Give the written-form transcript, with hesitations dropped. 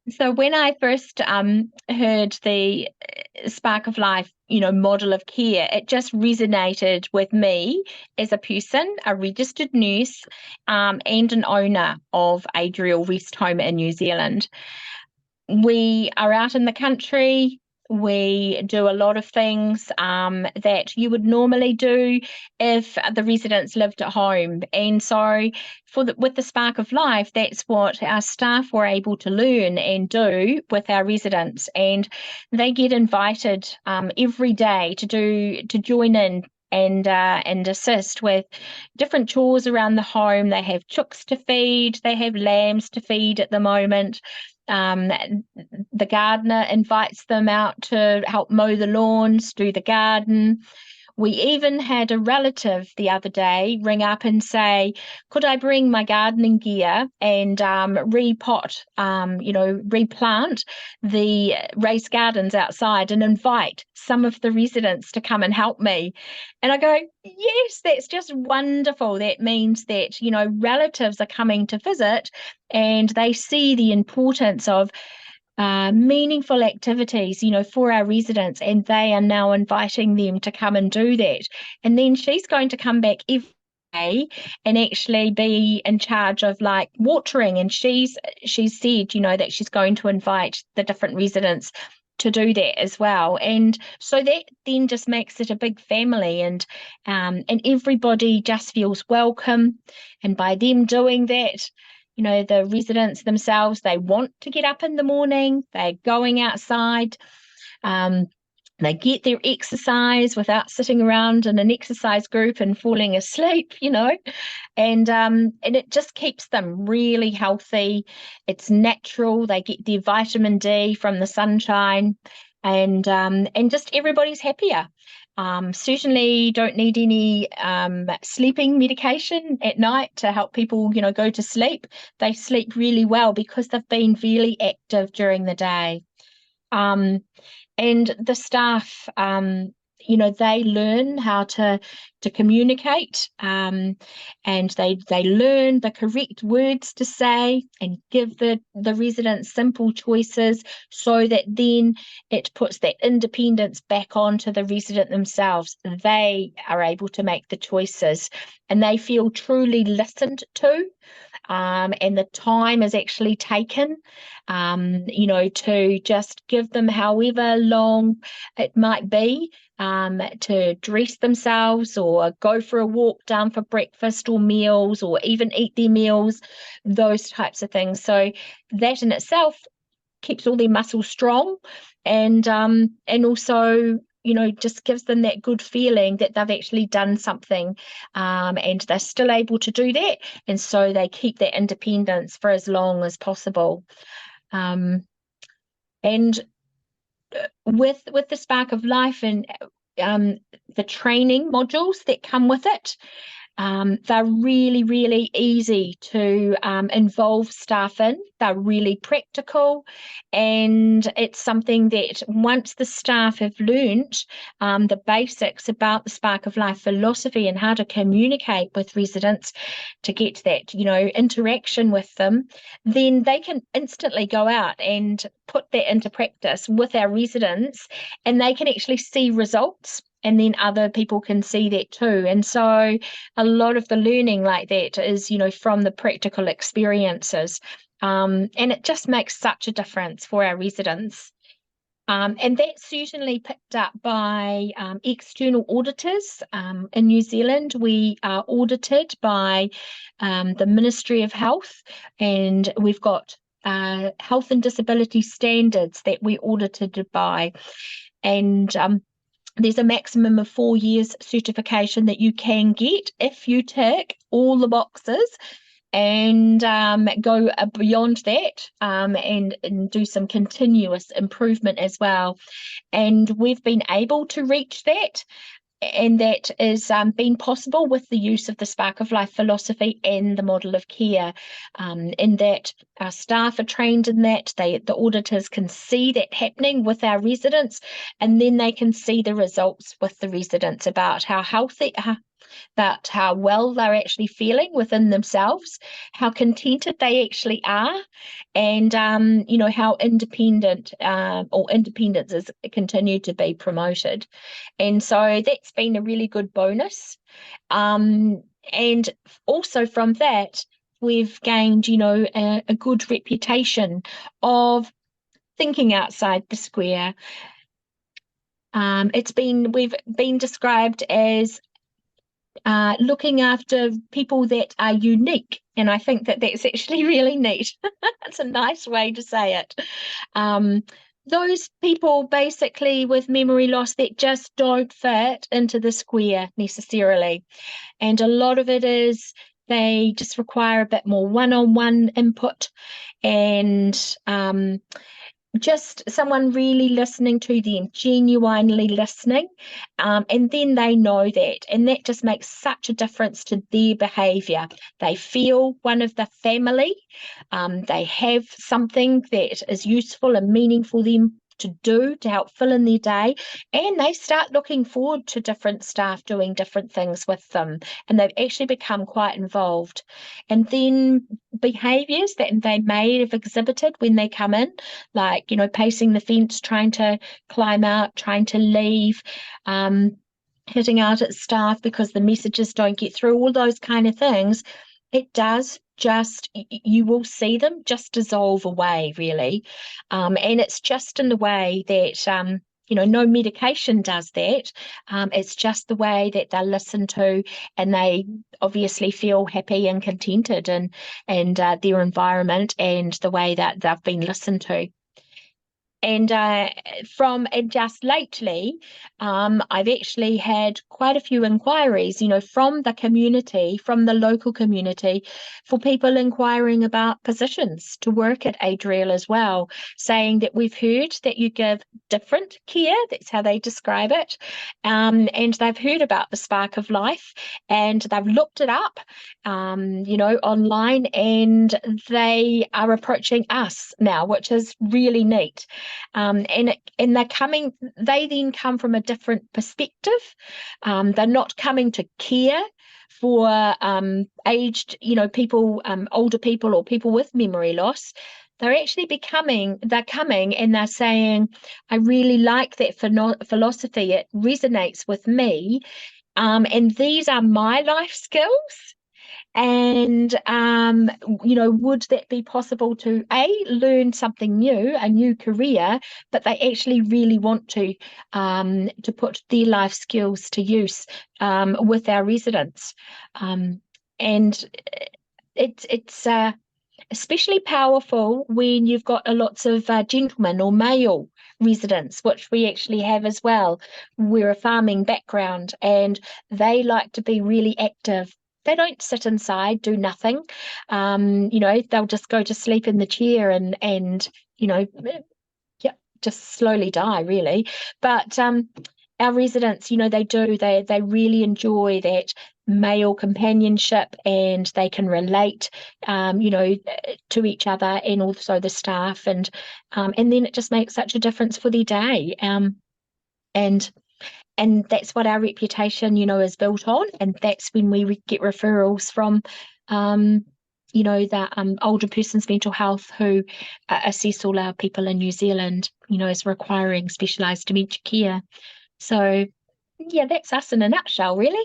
So when I first heard the Spark of Life, model of care, it just resonated with me as a person, a registered nurse, and an owner of Adriel Resthome in New Zealand. We are out in the country. We do a lot of things that you would normally do if the residents lived at home. And so with the Spark of Life, that's what our staff were able to learn and do with our residents. And they get invited every day to join in and assist with different chores around the home. They have chooks to feed, they have lambs to feed at the moment. Um, the gardener invites them out to help mow the lawns, do the garden. We even had a relative the other day ring up and say, could I bring my gardening gear and replant the raised gardens outside and invite some of the residents to come and help me? And I go, yes, that's just wonderful. That means that, relatives are coming to visit and they see the importance of meaningful activities, for our residents, and they are now inviting them to come and do that. And then she's going to come back every day and actually be in charge of like watering. And she's said, that she's going to invite the different residents to do that as well. And so that then just makes it a big family, and everybody just feels welcome. And by them doing that, the residents themselves, they want to get up in the morning, they're going outside, um, they get their exercise without sitting around in an exercise group and falling asleep, and it just keeps them really healthy. It's natural. They get their vitamin D from the sunshine, and just everybody's happier. Certainly don't need any sleeping medication at night to help people, go to sleep. They sleep really well because they've been really active during the day. Um, and the staff, they learn how to communicate, and they learn the correct words to say and give the residents simple choices, so that then it puts that independence back onto the resident themselves. They are able to make the choices and they feel truly listened to. And the time is actually taken, to just give them however long it might be, to dress themselves or go for a walk down for breakfast or meals, or even eat their meals, those types of things. So that in itself keeps all their muscles strong, and also, just gives them that good feeling that they've actually done something, and they're still able to do that. And so they keep that independence for as long as possible. And with the Spark of Life and the training modules that come with it, they're really, really easy to involve staff in. They're really practical, and it's something that once the staff have learnt the basics about the Spark of Life philosophy and how to communicate with residents to get that, interaction with them, then they can instantly go out and put that into practice with our residents, and they can actually see results. And then other people can see that too. And so a lot of the learning like that is, from the practical experiences. And it just makes such a difference for our residents. And that's certainly picked up by external auditors. In New Zealand, we are audited by the Ministry of Health, and we've got health and disability standards that we're audited by. And there's a maximum of 4 years certification that you can get if you tick all the boxes and go beyond that, and do some continuous improvement as well. And we've been able to reach that. And that is been possible with the use of the Spark of Life philosophy and the model of care, in that our staff are trained in that. The auditors can see that happening with our residents, and then they can see the results with the residents about how about how well they're actually feeling within themselves, how contented they actually are, and how independence is continued to be promoted. And so that's been a really good bonus. And also from that, we've gained, a good reputation of thinking outside the square. We've been described as looking after people that are unique, and I think that that's actually really neat. It's a nice way to say it. Those people basically with memory loss that just don't fit into the square necessarily, and a lot of it is they just require a bit more one-on-one input, and just someone really listening to them, genuinely listening, and then they know that, and that just makes such a difference to their behaviour. They feel one of the family. They have something that is useful and meaningful for them to do to help fill in their day, and they start looking forward to different staff doing different things with them, and they've actually become quite involved. And then behaviours that they may have exhibited when they come in, like pacing the fence, trying to climb out, trying to leave, hitting out at staff because the messages don't get through, all those kind of things, it does just, you will see them just dissolve away, really. And it's just in the way that, no medication does that. It's just the way that they're listened to, and they obviously feel happy and contented and their environment and the way that they've been listened to. And just lately, I've actually had quite a few inquiries, from the community, from the local community, for people inquiring about positions to work at Adriel as well, saying that we've heard that you give different care, that's how they describe it, and they've heard about the Spark of Life, and they've looked it up, online, and they are approaching us now, which is really neat. And they then come from a different perspective. They're not coming to care for aged, people, older people or people with memory loss. They're actually they're coming and they're saying, I really like that philosophy. It resonates with me. And these are my life skills. And would that be possible to learn something new, a new career, but they actually really want to put their life skills to use with our residents. And it's especially powerful when you've got lots of gentlemen or male residents, which we actually have as well. We're a farming background, and they like to be really active. They don't sit inside, do nothing. They'll just go to sleep in the chair and just slowly die, really. But our residents, they really enjoy that male companionship, and they can relate, to each other and also the staff, and then it just makes such a difference for their day. And that's what our reputation, is built on, and that's when we get referrals from, the older person's mental health, who assess all our people in New Zealand, as requiring specialised dementia care. So, yeah, that's us in a nutshell, really.